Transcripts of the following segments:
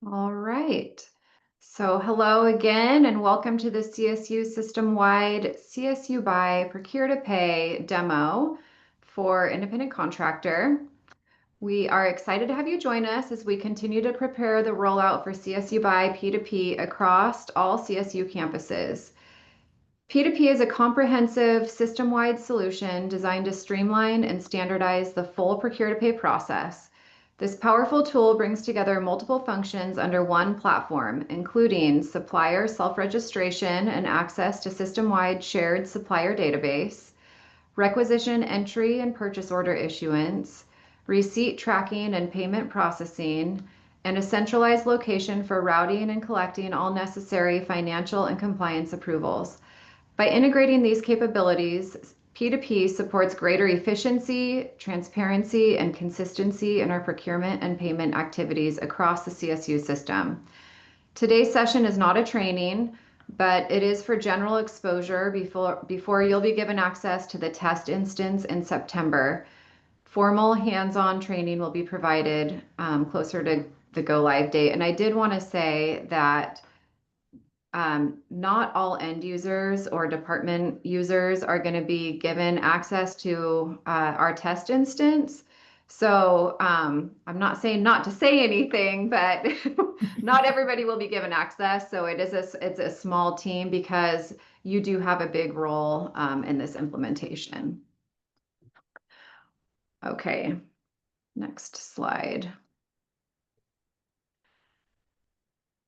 All right. So hello again and welcome to the CSU system-wide CSUBUY Procure-to-Pay demo for independent contractor. We are excited to have you join us as we continue to prepare the rollout for CSUBUY P2P across all CSU campuses. P2P is a comprehensive system-wide solution designed to streamline and standardize the full procure-to-pay process. This powerful tool brings together multiple functions under one platform, including supplier self-registration and access to system-wide shared supplier database, requisition entry and purchase order issuance, receipt tracking and payment processing, and a centralized location for routing and collecting all necessary financial and compliance approvals. By integrating these capabilities, P2P supports greater efficiency, transparency, and consistency in our procurement and payment activities across the CSU system. Today's session is not a training, but it is for general exposure before you'll be given access to the test instance in September. Formal hands-on training will be provided closer to the go-live date. And I did want to say that not all end users or department users are going to be given access to our test instance. So I'm not saying not to say anything, but not everybody will be given access. So it's a small team because you do have a big role in this implementation. Okay, next slide.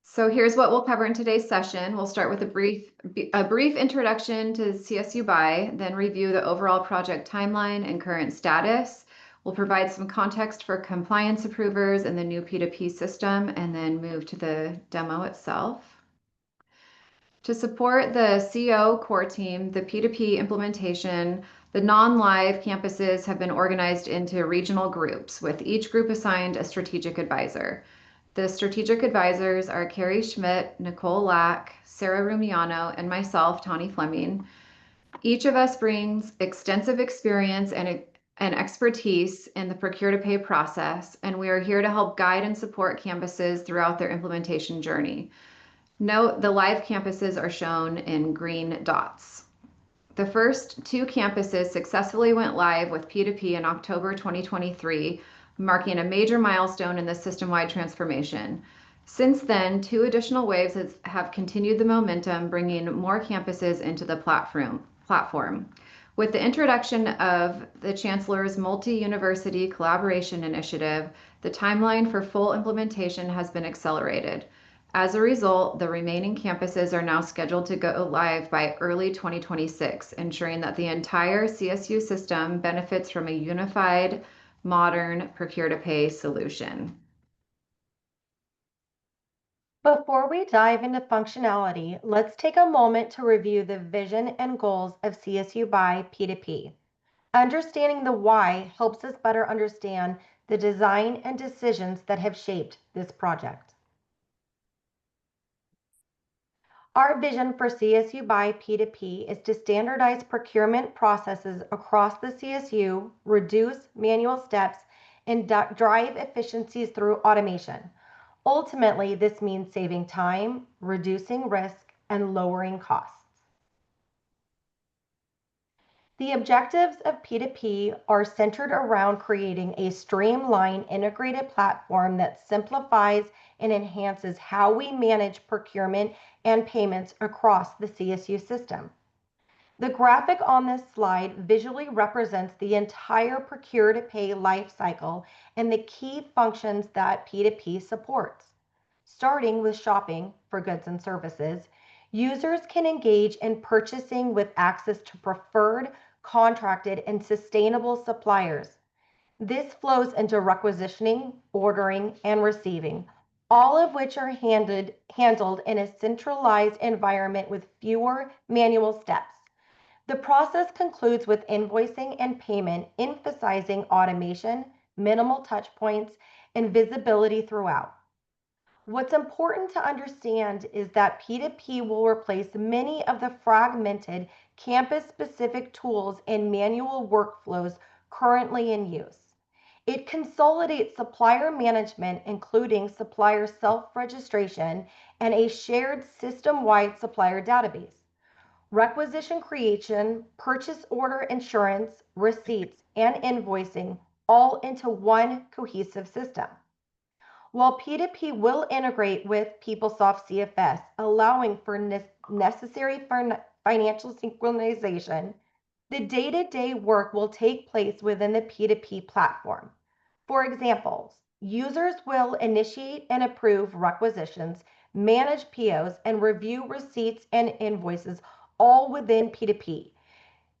So here's what we'll cover in today's session. We'll start with a brief introduction to CSUBUY, then review the overall project timeline and current status. We'll provide some context for compliance approvers and the new P2P system, and then move to the demo itself. To support the CO core team, the P2P implementation, the non-live campuses have been organized into regional groups, with each group assigned a strategic advisor. The strategic advisors are Carrie Schmidt, Nicole Lack, Sarah Rumiano, and myself, Tawny Fleming. Each of us brings extensive experience and expertise in the procure-to-pay process, and we are here to help guide and support campuses throughout their implementation journey. Note the live campuses are shown in green dots. The first two campuses successfully went live with P2P in October 2023, marking a major milestone in the system-wide transformation. Since then, two additional waves have continued the momentum, bringing more campuses into the platform. With the introduction of the Chancellor's Multi-University Collaboration Initiative, the timeline for full implementation has been accelerated. As a result, the remaining campuses are now scheduled to go live by early 2026, ensuring that the entire CSU system benefits from a unified, modern procure-to-pay solution. Before we dive into functionality, let's take a moment to review the vision and goals of CSUBUY P2P. Understanding the why helps us better understand the design and decisions that have shaped this project. Our vision for CSUBUY P2P is to standardize procurement processes across the CSU, reduce manual steps, and drive efficiencies through automation. Ultimately, this means saving time, reducing risk, and lowering costs. The objectives of P2P are centered around creating a streamlined, integrated platform that simplifies and enhances how we manage procurement and payments across the CSU system. The graphic on this slide visually represents the entire procure-to-pay lifecycle and the key functions that P2P supports. Starting with shopping for goods and services, users can engage in purchasing with access to preferred, contracted, and sustainable suppliers. This flows into requisitioning, ordering, and receiving, all of which are handled in a centralized environment with fewer manual steps. The process concludes with invoicing and payment, emphasizing automation, minimal touch points, and visibility throughout. What's important to understand is that P2P will replace many of the fragmented campus-specific tools and manual workflows currently in use. It consolidates supplier management, including supplier self-registration and a shared system-wide supplier database, requisition creation, purchase order insurance, receipts, and invoicing all into one cohesive system. While P2P will integrate with PeopleSoft CFS, allowing for necessary financial synchronization, the day-to-day work will take place within the P2P platform. For example, users will initiate and approve requisitions, manage POs, and review receipts and invoices all within P2P.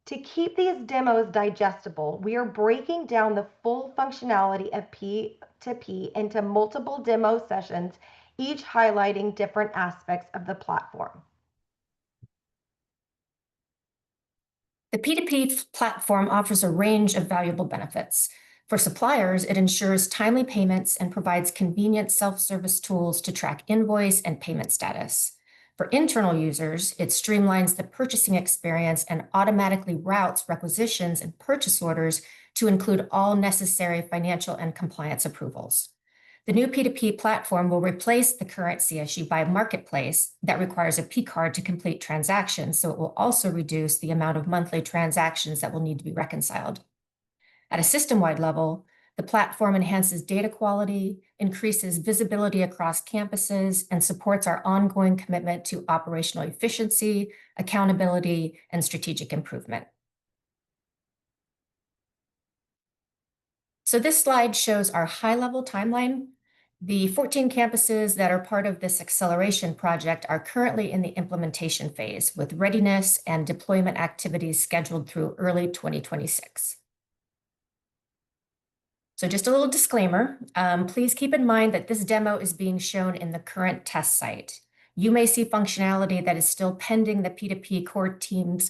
To keep these demos digestible, we are breaking down the full functionality of P2P into multiple demo sessions, each highlighting different aspects of the platform. The P2P platform offers a range of valuable benefits. For suppliers, it ensures timely payments and provides convenient self-service tools to track invoice and payment status. For internal users, it streamlines the purchasing experience and automatically routes requisitions and purchase orders to include all necessary financial and compliance approvals. The new P2P platform will replace the current CSUBUY marketplace that requires a P card to complete transactions, so it will also reduce the amount of monthly transactions that will need to be reconciled. At a system-wide level, the platform enhances data quality, increases visibility across campuses, and supports our ongoing commitment to operational efficiency, accountability, and strategic improvement. So this slide shows our high-level timeline. The 14 campuses that are part of this acceleration project are currently in the implementation phase, with readiness and deployment activities scheduled through early 2026. So just a little disclaimer, please keep in mind that this demo is being shown in the current test site. You may see functionality that is still pending the P2P core team's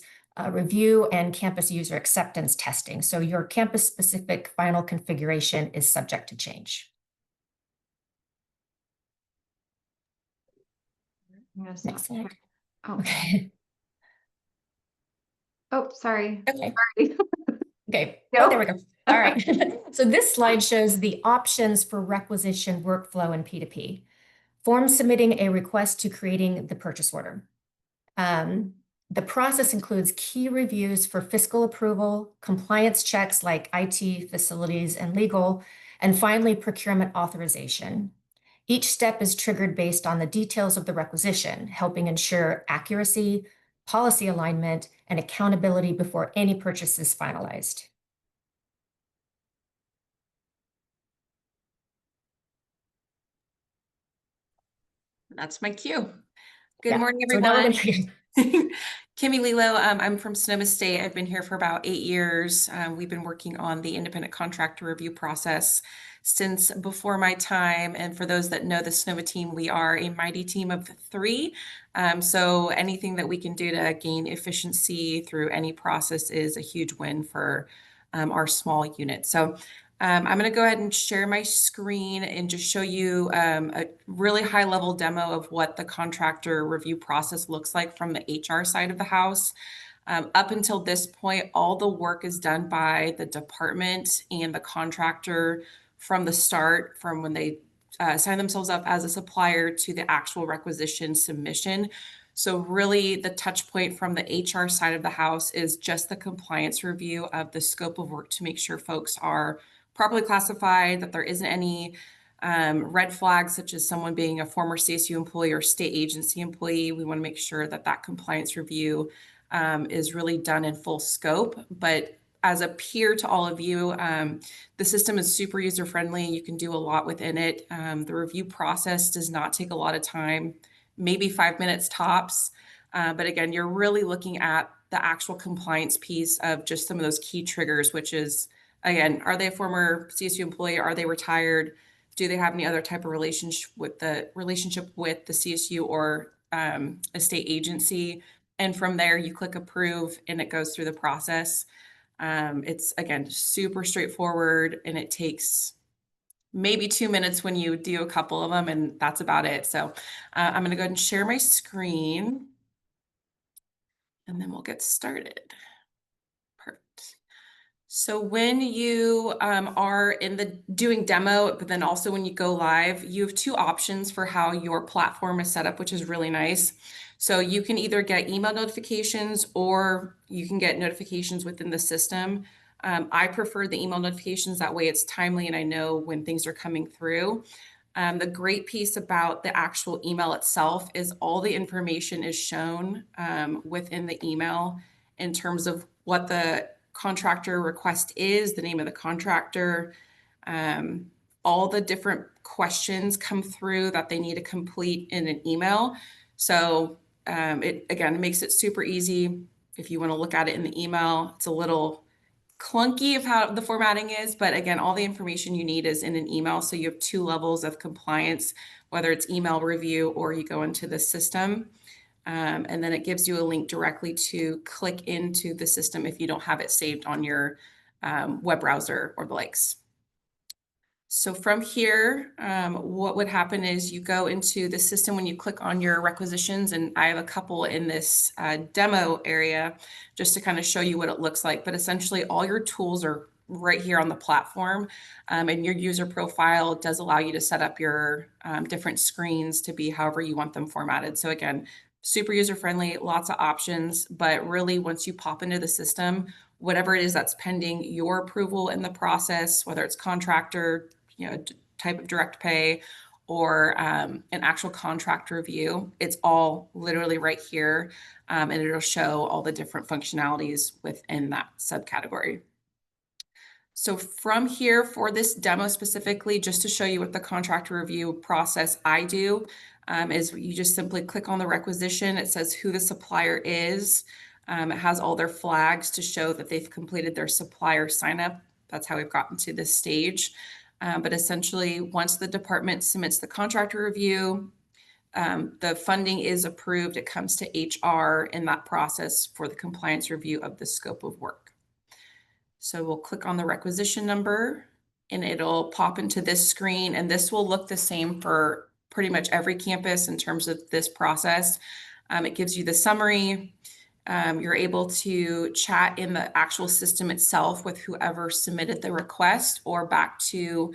review and campus user acceptance testing. So your campus-specific final configuration is subject to change. Next slide. Oh. Okay. Oh, sorry. Okay. Sorry. Okay. Go. Oh, there we go. All right. So this slide shows the options for requisition workflow in P2P. From submitting a request to creating the purchase order. The process includes key reviews for fiscal approval, compliance checks like IT, facilities, and legal, and finally procurement authorization. Each step is triggered based on the details of the requisition, helping ensure accuracy, policy alignment, and accountability before any purchase is finalized. That's my cue. Good morning, everyone. So Kimmy Lilo, I'm from Sonoma State. I've been here for about 8 years. We've been working on the independent contractor review process since before my time. And for those that know the Sonoma team, we are a mighty team of 3. So anything that we can do to gain efficiency through any process is a huge win for our small unit. So I'm going to go ahead and share my screen and just show you a really high level demo of what the contractor review process looks like from the HR side of the house. Up until this point, all the work is done by the department and the contractor from the start, from when they sign themselves up as a supplier to the actual requisition submission. So really the touch point from the HR side of the house is just the compliance review of the scope of work to make sure folks are properly classified, that there isn't any red flags, such as someone being a former CSU employee or state agency employee. We want to make sure that that compliance review is really done in full scope. But as a peer to all of you, the system is super user-friendly. You can do a lot within it. The review process does not take a lot of time, maybe 5 minutes tops. But again, you're really looking at the actual compliance piece of just some of those key triggers, which is, again, are they a former CSU employee? Are they retired? Do they have any other type of relationship with the CSU or a state agency? And from there, you click approve and it goes through the process. It's, again, super straightforward, and it takes maybe 2 minutes when you do a couple of them, and that's about it. So I'm going to go ahead and share my screen, and then we'll get started. Perfect. So when you are in the doing demo, but then also when you go live, you have two options for how your platform is set up, which is really nice. So you can either get email notifications or you can get notifications within the system. I prefer the email notifications. That way it's timely and I know when things are coming through. The great piece about the actual email itself is all the information is shown within the email in terms of what the contractor request is, the name of the contractor, all the different questions come through that they need to complete in an email. So it again makes it super easy. If you want to look at it in the email, it's a little clunky of how the formatting is, but again, all the information you need is in an email. So you have two levels of compliance, whether it's email review or you go into the system. And then it gives you a link directly to click into the system if you don't have it saved on your web browser or the likes. So from here, what would happen is you go into the system when you click on your requisitions, and I have a couple in this demo area just to kind of show you what it looks like. But essentially all your tools are right here on the platform, and your user profile does allow you to set up your different screens to be however you want them formatted. So again, super user-friendly, lots of options, but really once you pop into the system, whatever it is that's pending your approval in the process, whether it's contractor, type of direct pay or an actual contract review, it's all literally right here, and it'll show all the different functionalities within that subcategory. So from here for this demo specifically, just to show you what the contractor review process I do, is you just simply click on the requisition. It says who the supplier is. It has all their flags to show that they've completed their supplier sign up. That's how we've gotten to this stage. But essentially, once the department submits the contractor review, the funding is approved, it comes to HR in that process for the compliance review of the scope of work. So we'll click on the requisition number and it'll pop into this screen, and this will look the same for pretty much every campus in terms of this process. It gives you the summary. You're able to chat in the actual system itself with whoever submitted the request or back to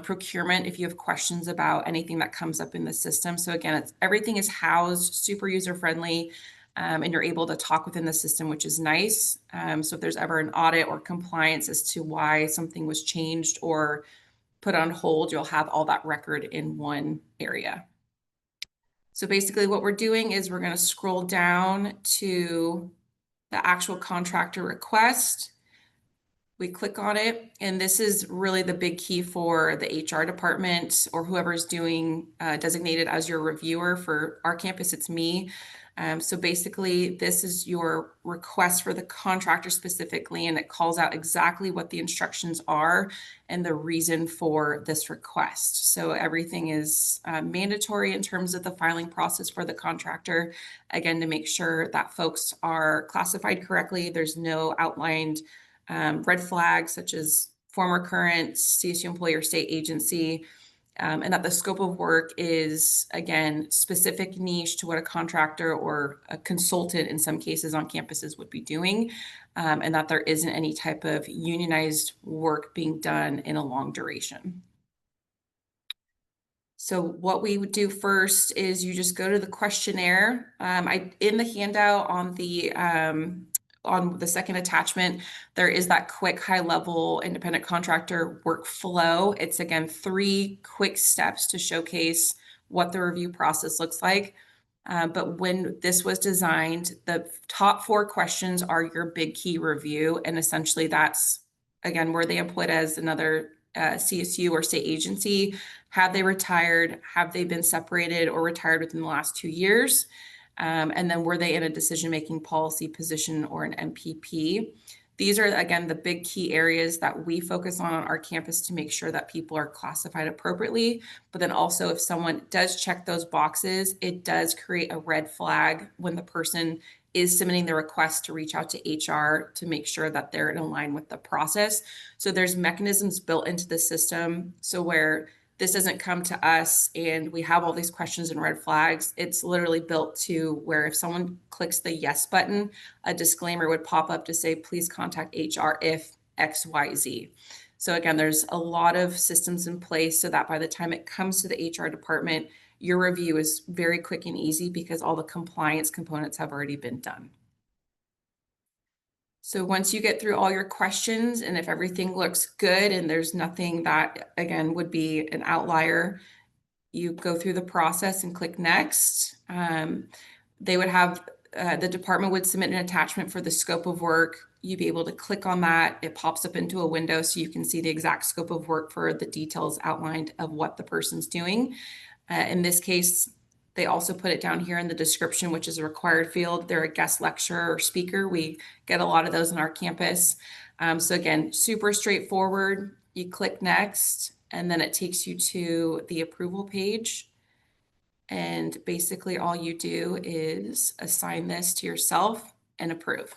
procurement if you have questions about anything that comes up in the system. So again, everything is housed, super user-friendly, and you're able to talk within the system, which is nice. So if there's ever an audit or compliance as to why something was changed or put on hold, you'll have all that record in one area. So basically what we're doing is we're going to scroll down to the actual contractor request. We click on it, and this is really the big key for the HR department or whoever's doing designated as your reviewer. For our campus, it's me. So basically, this is your request for the contractor specifically, and it calls out exactly what the instructions are and the reason for this request. So everything is mandatory in terms of the filing process for the contractor, again, to make sure that folks are classified correctly. There's no outlined red flags such as former, current, CSU employee or state agency, and that the scope of work is, again, specific niche to what a contractor or a consultant in some cases on campuses would be doing, and that there isn't any type of unionized work being done in a long duration. So what we would do first is you just go to the questionnaire. In the handout on the second attachment, there is that quick high-level independent contractor workflow. It's again 3 quick steps to showcase what the review process looks like. But when this was designed, the top 4 questions are your big key review, and essentially that's again were they employed as another CSU or state agency? Have they retired? Have they been separated or retired within the last 2 years? And then were they in a decision-making policy position or an MPP? These are, again, the big key areas that we focus on our campus to make sure that people are classified appropriately. But then also if someone does check those boxes, it does create a red flag when the person is submitting the request to reach out to HR to make sure that they're in line with the process. So there's mechanisms built into the system. So where this doesn't come to us and we have all these questions and red flags, it's literally built to where if someone clicks the yes button, a disclaimer would pop up to say, please contact HR if XYZ. So again, there's a lot of systems in place so that by the time it comes to the HR department, your review is very quick and easy because all the compliance components have already been done. So once you get through all your questions and if everything looks good and there's nothing that, again, would be an outlier, you go through the process and click next. They would have, the department would submit an attachment for the scope of work. You'd be able to click on that. It pops up into a window so you can see the exact scope of work for the details outlined of what the person's doing. In this case, they also put it down here in the description, which is a required field. They're a guest lecturer or speaker. We get a lot of those in our campus. So again, super straightforward. You click next, and then it takes you to the approval page. And basically all you do is assign this to yourself and approve.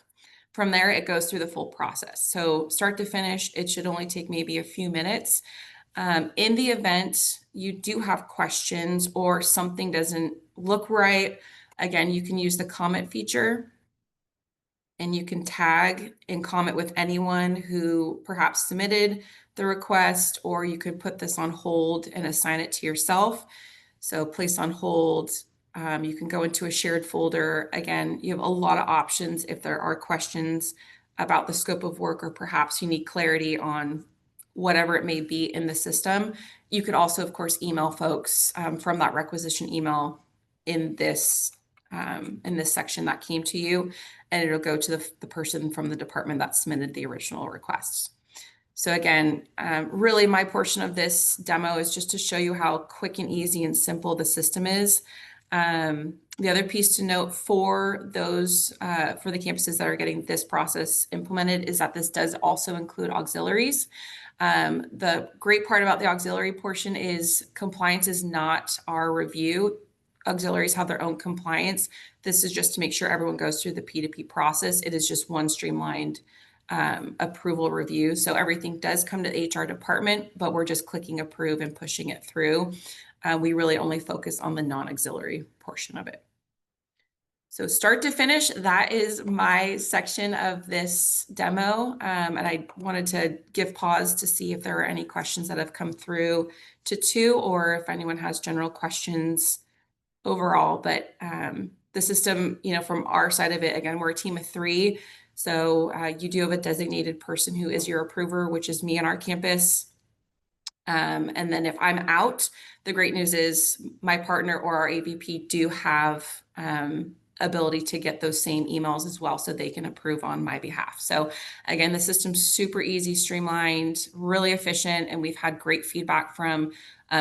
From there, it goes through the full process. So start to finish, it should only take maybe a few minutes. In the event you do have questions or something doesn't look right, again, you can use the comment feature and you can tag and comment with anyone who perhaps submitted the request, or you could put this on hold and assign it to yourself. So place on hold, you can go into a shared folder. Again, you have a lot of options if there are questions about the scope of work or perhaps you need clarity on whatever it may be in the system. You could also, of course, email folks from that requisition email in this section that came to you, and it'll go to the person from the department that submitted the original request. So again, really my portion of this demo is just to show you how quick and easy and simple the system is. The other piece to note for those, for the campuses that are getting this process implemented is that this does also include auxiliaries. The great part about the auxiliary portion is compliance is not our review. Auxiliaries have their own compliance. This is just to make sure everyone goes through the P2P process. It is just one streamlined approval review. So everything does come to the HR department, but we're just clicking approve and pushing it through. We really only focus on the non-auxiliary portion of it. So start to finish, that is my section of this demo. And I wanted to give pause to see if there are any questions that have come through to two, or if anyone has general questions overall. But the system, from our side of it, again, we're a team of 3. So you do have a designated person who is your approver, which is me on our campus. And then if I'm out, the great news is my partner or our AVP do have ability to get those same emails as well, so they can approve on my behalf. So again, the system's super easy, streamlined, really efficient, and we've had great feedback from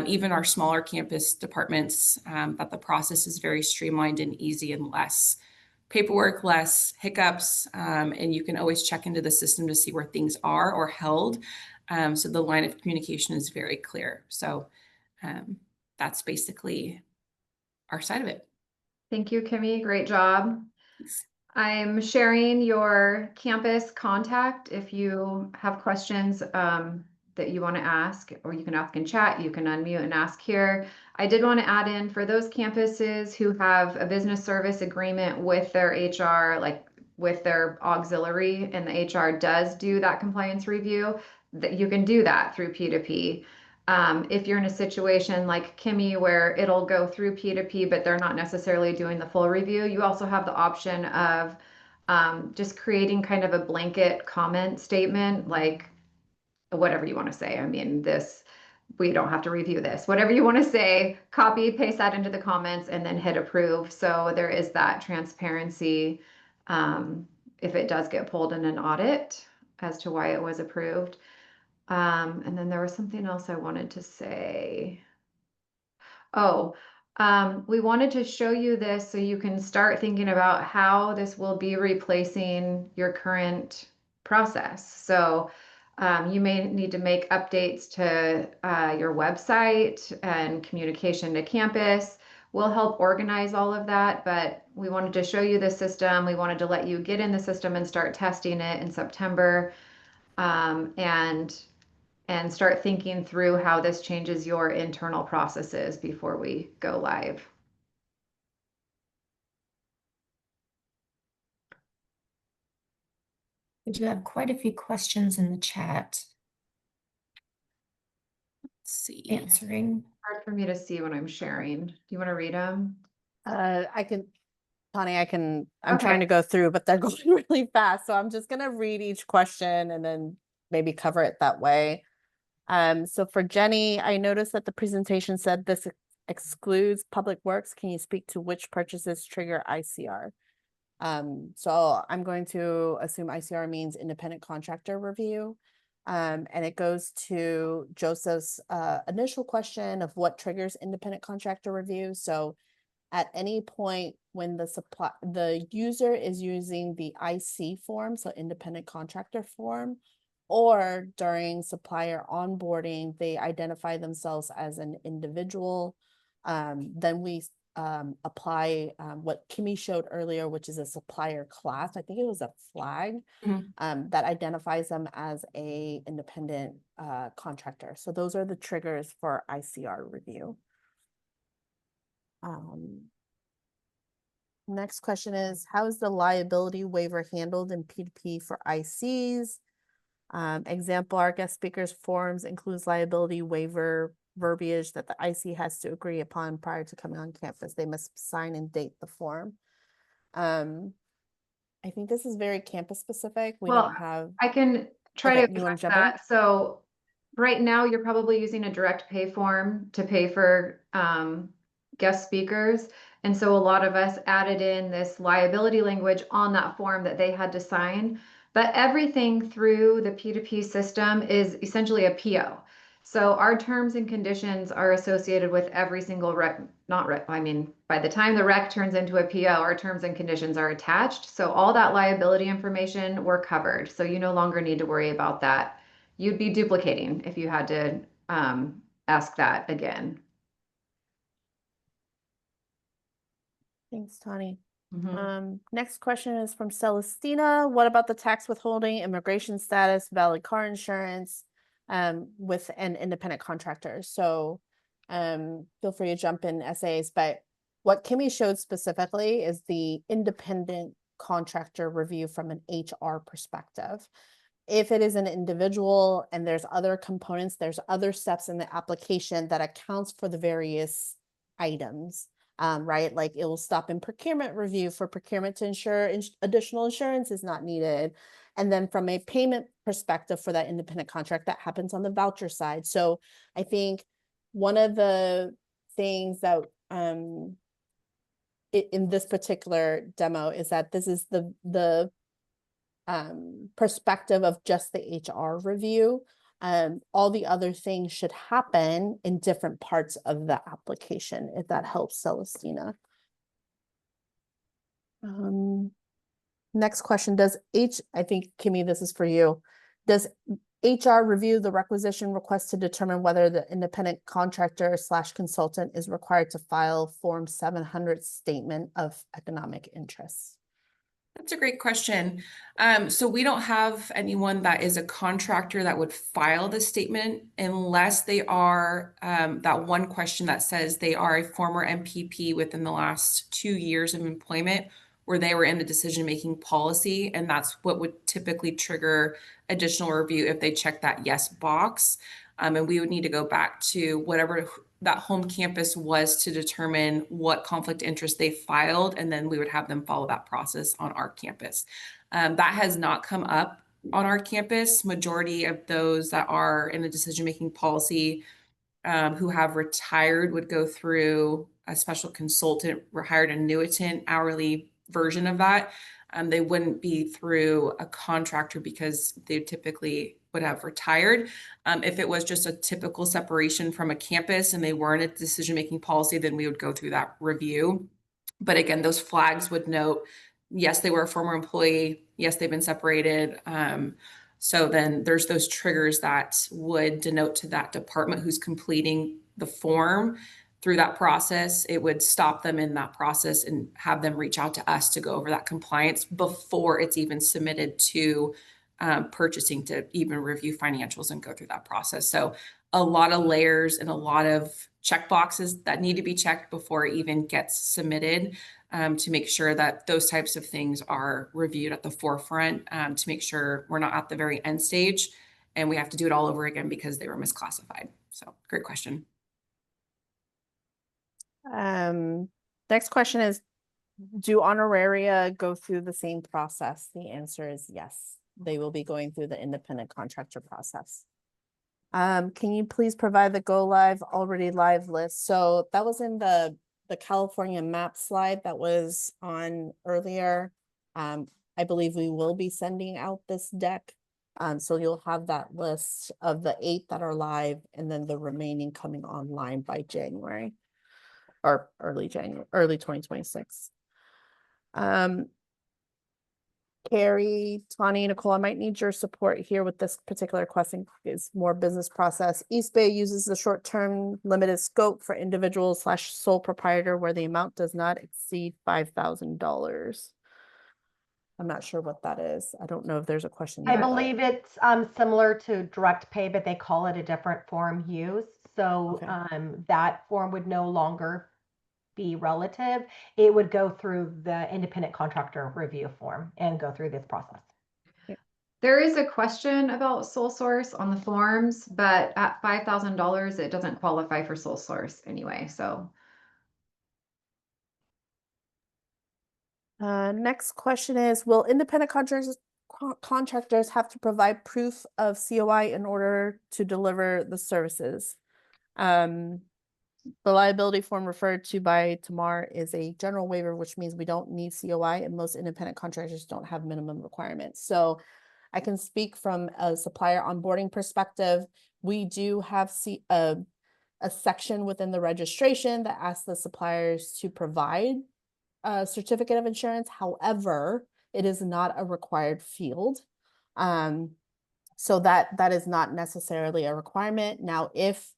even our smaller campus departments that the process is very streamlined and easy and less paperwork, less hiccups, and you can always check into the system to see where things are or held. So the line of communication is very clear. So that's basically our side of it. Thank you, Kimmy. Great job. Thanks. I'm sharing your campus contact if you have questions that you want to ask, or you can ask in chat, you can unmute and ask here. I did want to add in for those campuses who have a business service agreement with their HR, like with their auxiliary, and the HR does do that compliance review, that you can do that through P2P. If you're in a situation like Kimmy where it'll go through P2P, but they're not necessarily doing the full review, you also have the option of just creating kind of a blanket comment statement, like whatever you want to say. I mean, we don't have to review this. Whatever you want to say, copy, paste that into the comments, and then hit approve. So there is that transparency if it does get pulled in an audit as to why it was approved. And then there was something else I wanted to say. Oh, we wanted to show you this so you can start thinking about how this will be replacing your current process. So you may need to make updates to your website and communication to campus. We'll help organize all of that, but we wanted to show you the system. We wanted to let you get in the system and start testing it in September. And start thinking through how this changes your internal processes before we go live. We do have quite a few questions in the chat Let's see. answering. Hard for me to see when I'm sharing. Do you want to read them? I can, Connie, I'm Okay. trying to go through, but they're going really fast. So I'm just gonna read each question and then maybe cover it that way. So for Jenny, I noticed that the presentation said this excludes public works. Can you speak to which purchases trigger ICR? So I'm going to assume ICR means independent contractor review. And it goes to Joseph's initial question of what triggers independent contractor review. So at any point when the user is using the IC form, so independent contractor form, or during supplier onboarding, they identify themselves as an individual, then we apply what Kimmy showed earlier, which is a supplier class. I think it was a flag that identifies them as a independent contractor. So those are the triggers for ICR review. Next question is, how is the liability waiver handled in P2P for ICs? Example, our guest speakers forms includes liability waiver verbiage that the IC has to agree upon prior to coming on campus. They must sign and date the form. I think this is very campus specific. We don't have. I can try Okay, to you wanna address jump in? that. So right now, you're probably using a direct pay form to pay for guest speakers. And so a lot of us added in this liability language on that form that they had to sign. But everything through the P2P system is essentially a PO. So our terms and conditions are associated with every single by the time the rec turns into a PO, our terms and conditions are attached. So all that liability information we're covered. So you no longer need to worry about that. You'd be duplicating if you had to ask that again. Thanks, Tani. Mhm. Next question is from Celestina. What about the tax withholding, immigration status, valid car insurance, with an independent contractor? So, feel free to jump in essays, but what Kimmy showed specifically is the independent contractor review from an HR perspective. If it is an individual and there's other components, there's other steps in the application that accounts for the various items. Right? Like it will stop in procurement review for procurement to ensure additional insurance is not needed. And then from a payment perspective for that independent contract, that happens on the voucher side. So I think one of the things that in this particular demo is that this is the perspective of just the HR review. All the other things should happen in different parts of the application, if that helps, Celestina. Next question, I think, Kimmy, this is for you. Does HR review the requisition request to determine whether the independent contractor / consultant is required to file Form 700 statement of economic interest? That's a great question. So we don't have anyone that is a contractor that would file the statement unless they are that one question that says they are a former MPP within the last 2 years of employment where they were in the decision-making policy. And that's what would typically trigger additional review if they check that yes box. And we would need to go back to whatever that home campus was to determine what conflict interest they filed, and then we would have them follow that process on our campus. That has not come up on our campus. Majority of those that are in the decision-making policy who have retired would go through a special consultant, hired annuitant hourly version of that. They wouldn't be through a contractor because they typically would have retired. If it was just a typical separation from a campus and they weren't a decision-making policy, then we would go through that review. But again, those flags would note, yes, they were a former employee. Yes, they've been separated. So then there's those triggers that would denote to that department who's completing the form through that process. It would stop them in that process and have them reach out to us to go over that compliance before it's even submitted to purchasing to even review financials and go through that process. So a lot of layers and a lot of check boxes that need to be checked before it even gets submitted, to make sure that those types of things are reviewed at the forefront, to make sure we're not at the very end stage and we have to do it all over again because they were misclassified. So great question. Next question is, do honoraria go through the same process? The answer is yes. They will be going through the independent contractor process. Can you please provide the go live already live list? So that was in the California map slide that was on earlier. I believe we will be sending out this deck. So you'll have that list of the 8 that are live and then the remaining coming online by January or early 2026. Carrie, Tawny, Nicole, I might need your support here with this particular question. It's more business process. East Bay uses the short-term limited scope for individual / sole proprietor where the amount does not exceed $5,000. I'm not sure what that is. I don't know if there's a question I there, but- believe it's similar to direct pay, but they call it a different form used. So Okay. that form would no longer be relative. It would go through the independent contractor review form and go through this process. There is a question about sole source on the forms, but at $5,000, it doesn't qualify for sole source anyway, so. Next question is, will independent contractors have to provide proof of COI in order to deliver the services? The liability form referred to by Tamar is a general waiver, which means we don't need COI, and most independent contractors don't have minimum requirements. So I can speak from a supplier onboarding perspective. We do have a section within the registration that asks the suppliers to provide a certificate of insurance. However, it is not a required field. So that is not necessarily a requirement. Now, if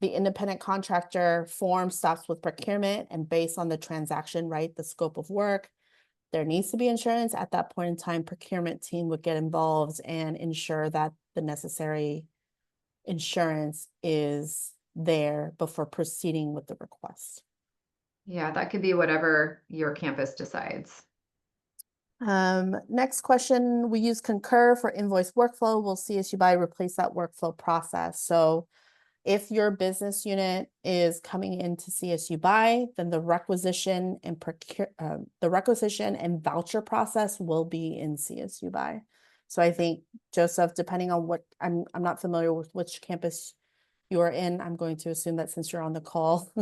the independent contractor form stops with procurement and based on the transaction, right, the scope of work, there needs to be insurance. At that point in time, procurement team would get involved and ensure that the necessary insurance is there before proceeding with the request. Yeah, that could be whatever your campus decides. Next question, we use Concur for invoice workflow. Will CSUBUY replace that workflow process? So if your business unit is coming into CSUBUY, then the requisition and voucher process will be in CSUBUY. So I think, Joseph, depending on what, I'm not familiar with which campus you are in, I'm going to assume that since you're on the call,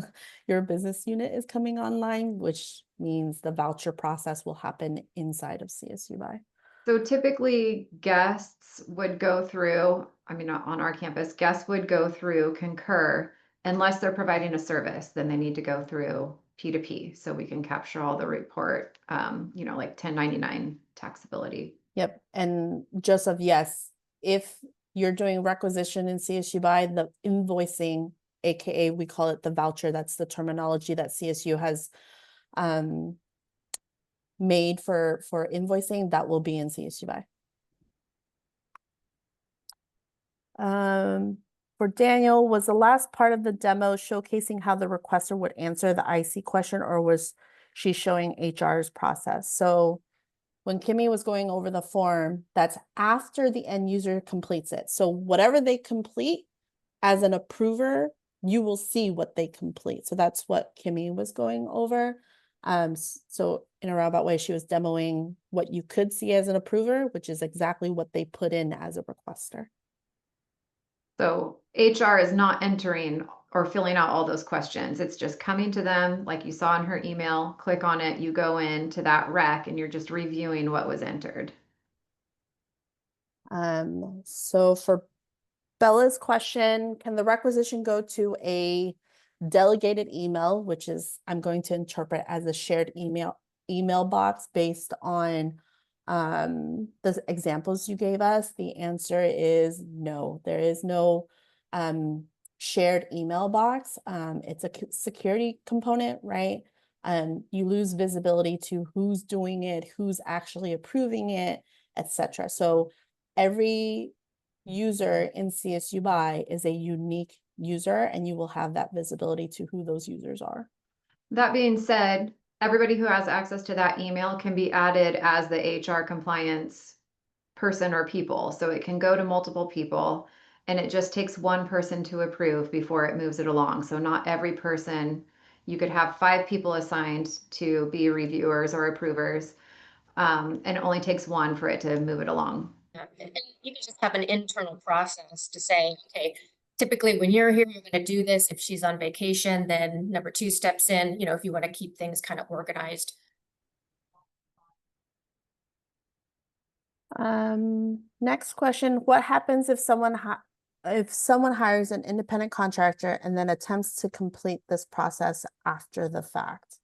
your business unit is coming online, which means the voucher process will happen inside of CSUBUY. So typically guests would go through, I mean, on our campus, guests would go through Concur unless they're providing a service, then they need to go through P2P. So we can capture all the report, like 1099 taxability. Yep. And Joseph, yes, if you're doing requisition in CSUBUY, the invoicing, AKA we call it the voucher, that's the terminology that CSU has made for invoicing, that will be in CSUBUY. For Daniel, was the last part of the demo showcasing how the requester would answer the IC question, or was she showing HR's process? So when Kimmy was going over the form, that's after the end user completes it. So whatever they complete as an approver, you will see what they complete. So that's what Kimmy was going over. So in a roundabout way, she was demoing what you could see as an approver, which is exactly what they put in as a requester. So HR is not entering or filling out all those questions. It's just coming to them, like you saw in her email, click on it, you go into that rec and you're just reviewing what was entered. So for Bella's question, can the requisition go to a delegated email, which is I'm going to interpret as a shared email box based on the examples you gave us? The answer is no. There is no shared email box. It's a security component, right? You lose visibility to who's doing it, who's actually approving it, etc. So every user in CSUBUY is a unique user, and you will have that visibility to who those users are. That being said, everybody who has access to that email can be added as the HR compliance person or people. So it can go to multiple people, and it just takes one person to approve before it moves it along. So not every person, you could have 5 people assigned to be reviewers or approvers, and it only takes one for it to move it along. And you can just have an internal process to say, okay, typically when you're here, you're going to do this. If she's on vacation, then number 2 steps in, if you want to keep things kind of organized. Next question, what happens if someone hires an independent contractor and then attempts to complete this process after the fact?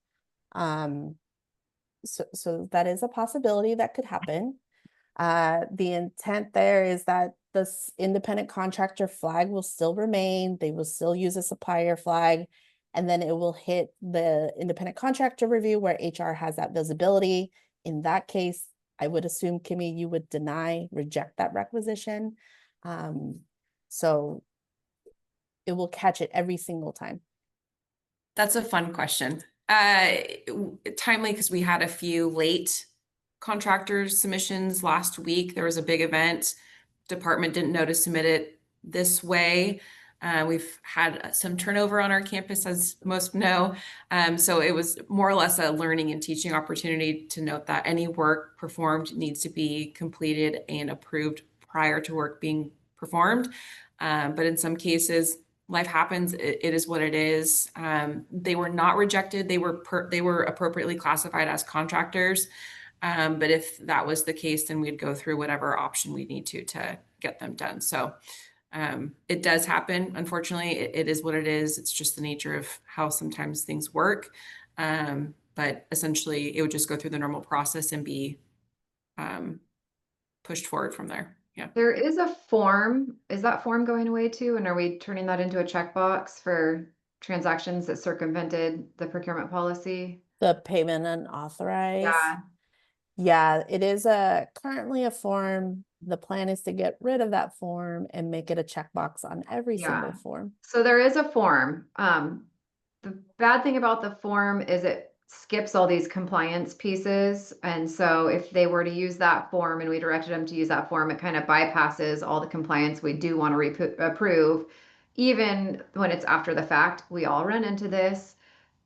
So that is a possibility that could happen. The intent there is that this independent contractor flag will still remain. They will still use a supplier flag, and then it will hit the independent contractor review where HR has that visibility. In that case, I would assume, Kimmy, you would reject that requisition. So it will catch it every single time. That's a fun question. Timely, because we had a few late contractors submissions last week. There was a big event. Department didn't know to submit it this way. We've had some turnover on our campus, as most know. So it was more or less a learning and teaching opportunity to note that any work performed needs to be completed and approved prior to work being performed. But in some cases, life happens. It is what it is. They were not rejected. They were appropriately classified as contractors. But if that was the case, then we'd go through whatever option we need to get them done. So it does happen. Unfortunately, it is what it is. It's just the nature of how sometimes things work. But essentially, it would just go through the normal process and be pushed forward from there. Yeah. There is a form. Is that form going away too? And are we turning that into a checkbox for transactions that circumvented the procurement policy? The payment unauthorized. Yeah. Yeah, it is currently a form. The plan is to get rid of that form and make it a checkbox on every single form. So there is a form. The bad thing about the form is it skips all these compliance pieces. And so if they were to use that form and we directed them to use that form, it kind of bypasses all the compliance we do want to approve. Even when it's after the fact, we all run into this.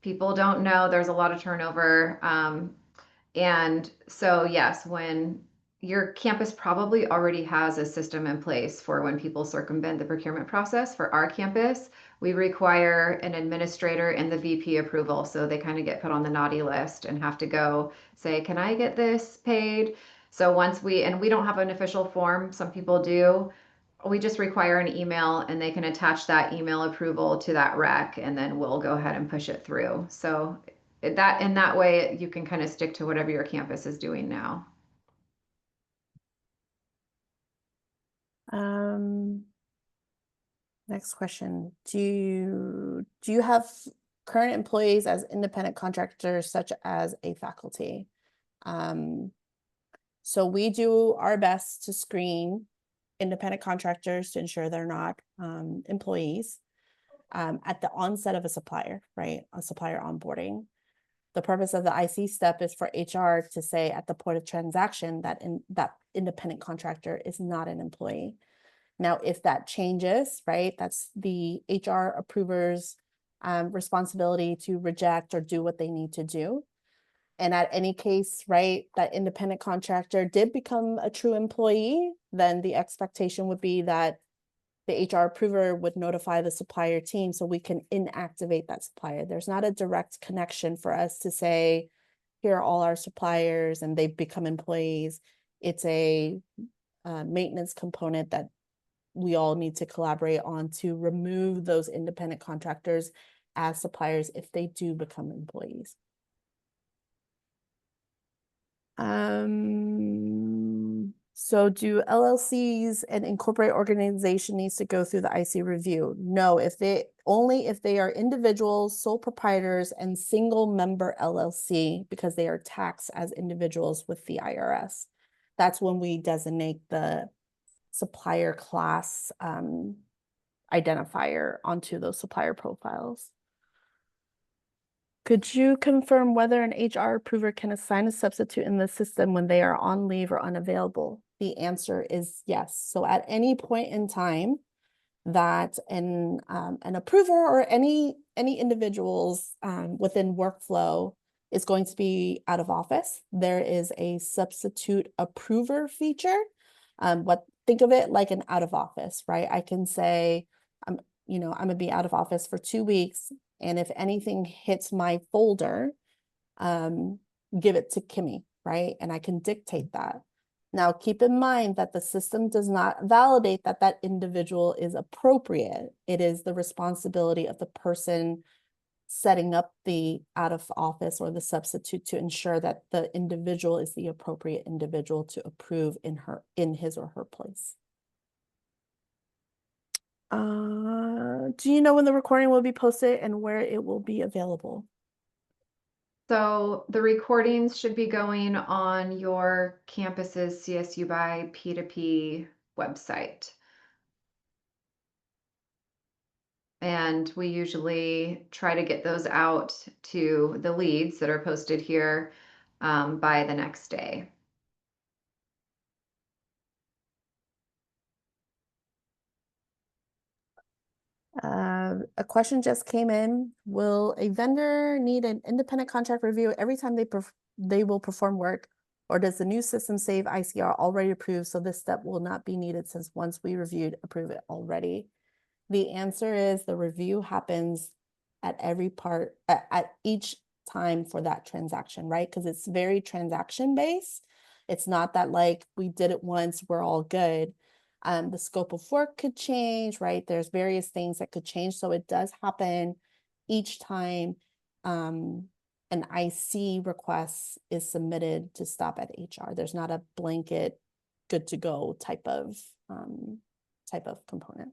People don't know there's a lot of turnover. And so, yes, when your campus probably already has a system in place for when people circumvent the procurement process. For our campus, we require an administrator and the VP approval. So they kind of get put on the naughty list and have to go say, can I get this paid? So once and we don't have an official form, some people do. We just require an email and they can attach that email approval to that rec, and then we'll go ahead and push it through. So in that way, you can kind of stick to whatever your campus is doing now. Next question. Do you have current employees as independent contractors, such as a faculty? So we do our best to screen independent contractors to ensure they're not employees at the onset of a supplier, right? A supplier onboarding. The purpose of the IC step is for HR to say at the point of transaction that that independent contractor is not an employee. Now, if that changes, right, that's the HR approver's responsibility to reject or do what they need to do. And at any case, right, that independent contractor did become a true employee, then the expectation would be that the HR approver would notify the supplier team so we can inactivate that supplier. There's not a direct connection for us to say, here are all our suppliers and they've become employees. It's a maintenance component that we all need to collaborate on to remove those independent contractors as suppliers if they do become employees. So do LLCs and incorporate organization needs to go through the IC review? No, only if they are individuals, sole proprietors, and single member LLC, because they are taxed as individuals with the IRS. That's when we designate the supplier class identifier onto those supplier profiles. Could you confirm whether an HR approver can assign a substitute in the system when they are on leave or unavailable? The answer is yes. So at any point in time that an approver or any individuals within workflow is going to be out of office, there is a substitute approver feature. Think of it like an out of office, right? I can say, I'm gonna be out of office for 2 weeks, and if anything hits my folder, give it to Kimmy, right? And I can dictate that. Now, keep in mind that the system does not validate that that individual is appropriate. It is the responsibility of the person setting up the out of office or the substitute to ensure that the individual is the appropriate individual to approve in his or her place. Do you know when the recording will be posted and where it will be available? So the recordings should be going on your campus's CSUBUY P2P website. And we usually try to get those out to the leads that are posted here by the next day. A question just came in. Will a vendor need an independent contract review every time they will perform work? Or does the new system save ICR already approved, so this step will not be needed since once we approve it already? The answer is the review happens at each time for that transaction, right? Because it's very transaction based. It's not that like we did it once, we're all good. The scope of work could change, right? There's various things that could change. So it does happen each time an IC request is submitted to stop at HR. There's not a blanket good to go type of component.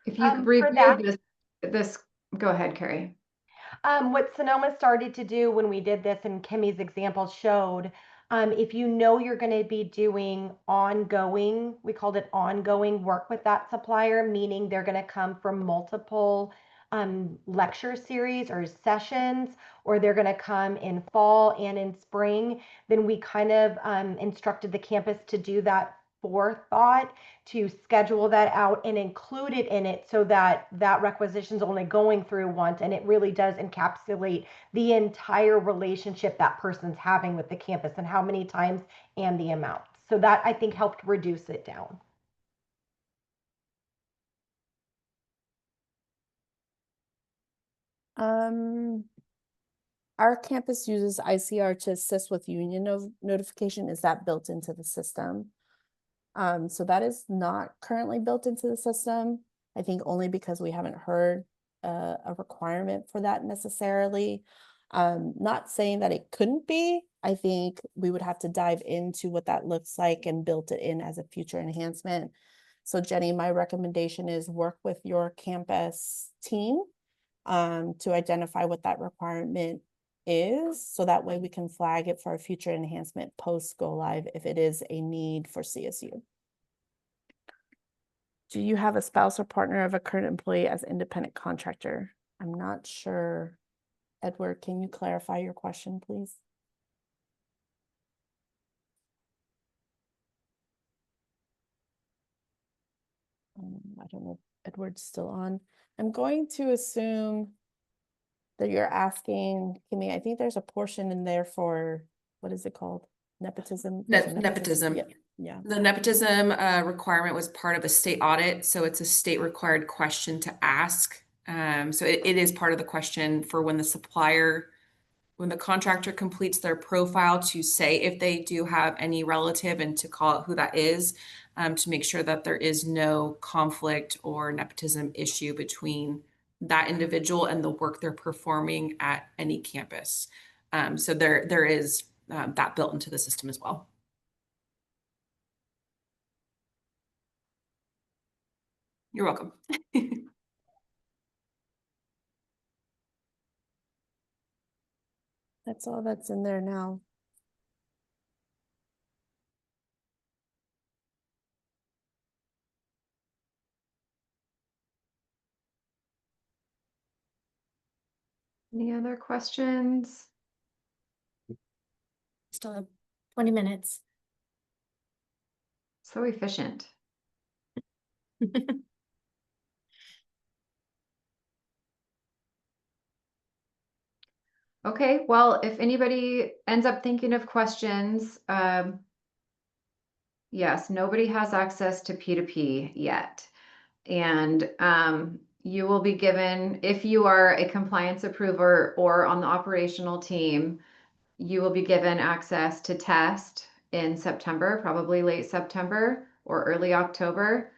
If you could review this, go ahead, Carrie. What Sonoma started to do when we did this, and Kimmy's example showed, if you know you're going to be doing ongoing, we called it ongoing work with that supplier, meaning they're going to come from multiple lecture series or sessions, or they're going to come in fall and in spring, then we kind of instructed the campus to do that forethought, to schedule that out and include it in it so that that requisition is only going through once, and it really does encapsulate the entire relationship that person's having with the campus and how many times and the amount. So that, I think, helped reduce it down. Our campus uses ICR to assist with union notification. Is that built into the system? So that is not currently built into the system. I think only because we haven't heard a requirement for that necessarily. Not saying that it couldn't be. I think we would have to dive into what that looks like and build it in as a future enhancement. So Jenny, my recommendation is work with your campus team to identify what that requirement is, so that way we can flag it for a future enhancement post go live if it is a need for CSU. Do you have a spouse or partner of a current employee as independent contractor? I'm not sure. Edward, can you clarify your question, please? I don't know if Edward's still on. I'm going to assume that you're asking, Kimmy, I think there's a portion in there for, what is it called? Nepotism? Nepotism. Yeah. The nepotism requirement was part of a state audit, so it's a state required question to ask. So it is part of the question for when the contractor completes their profile, to say if they do have any relative and to call out who that is, to make sure that there is no conflict or nepotism issue between that individual and the work they're performing at any campus. So there is that built into the system as well. You're welcome. That's all that's in there now. Any other questions? Still have 20 minutes. So efficient. Okay, well, if anybody ends up thinking of questions, yes, nobody has access to P2P yet. And you will be given, if you are a compliance approver or on the operational team, you will be given access to test in September, probably late September or early October.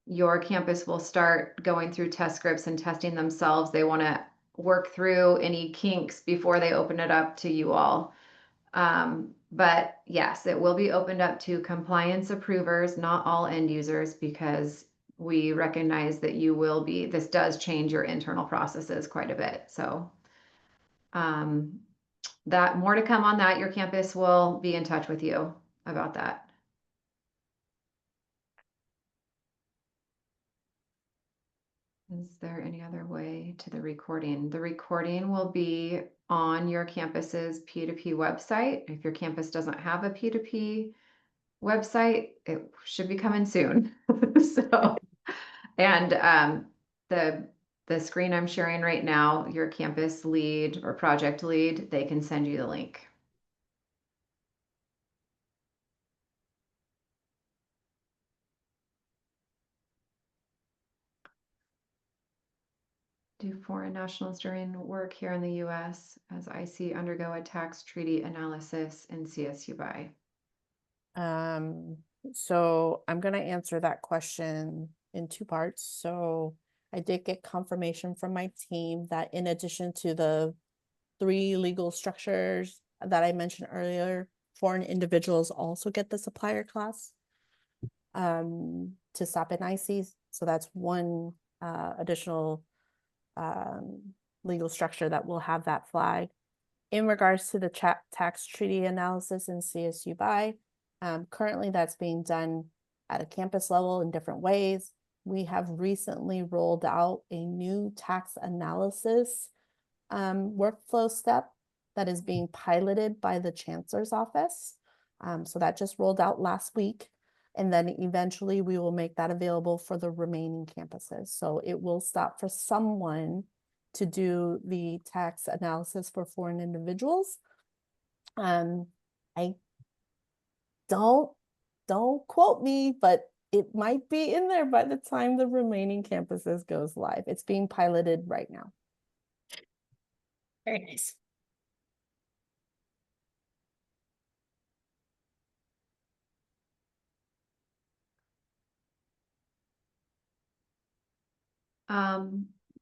Your campus will start going through test scripts and testing themselves. They want to work through any kinks before they open it up to you all. But yes, it will be opened up to compliance approvers, not all end users, because we recognize that you will be, this does change your internal processes quite a bit. So that more to come on that. Your campus will be in touch with you about that. Is there any other way to the recording? The recording will be on your campus's P2P website. If your campus doesn't have a P2P website, it should be coming soon. So, and the screen I'm sharing right now, your campus lead or project lead, they can send you the link. Do foreign nationals during work here in the US as IC undergo a tax treaty analysis in CSUBUY? So I'm going to answer that question in two parts. So I did get confirmation from my team that in addition to the 3 legal structures that I mentioned earlier, foreign individuals also get the supplier class to stop in ICs. So that's one additional legal structure that will have that flag. In regards to the tax treaty analysis in CSUBUY, currently that's being done at a campus level in different ways. We have recently rolled out a new tax analysis workflow step that is being piloted by the Chancellor's office. So that just rolled out last week. And then eventually we will make that available for the remaining campuses. So it will stop for someone to do the tax analysis for foreign individuals. I don't quote me, but it might be in there by the time the remaining campuses goes live. It's being piloted right now. Very nice.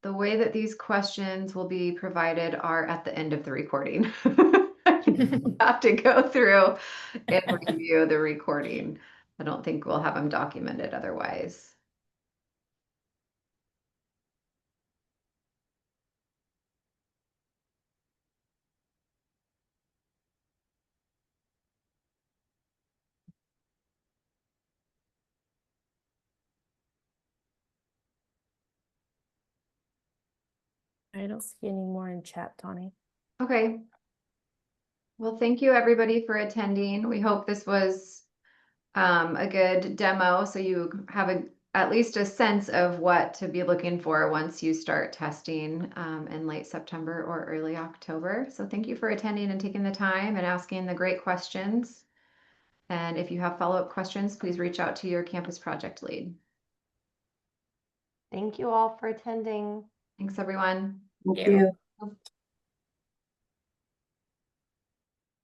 The way that these questions will be provided are at the end of the recording. You have to go through and review the recording. I don't think we'll have them documented otherwise. I don't see any more in chat, Tawny. Okay. Well, thank you everybody for attending. We hope this was a good demo so you have at least a sense of what to be looking for once you start testing in late September or early October. So thank you for attending and taking the time and asking the great questions. And if you have follow-up questions, please reach out to your campus project lead. Thank you all for attending. Thanks, everyone. Thank you.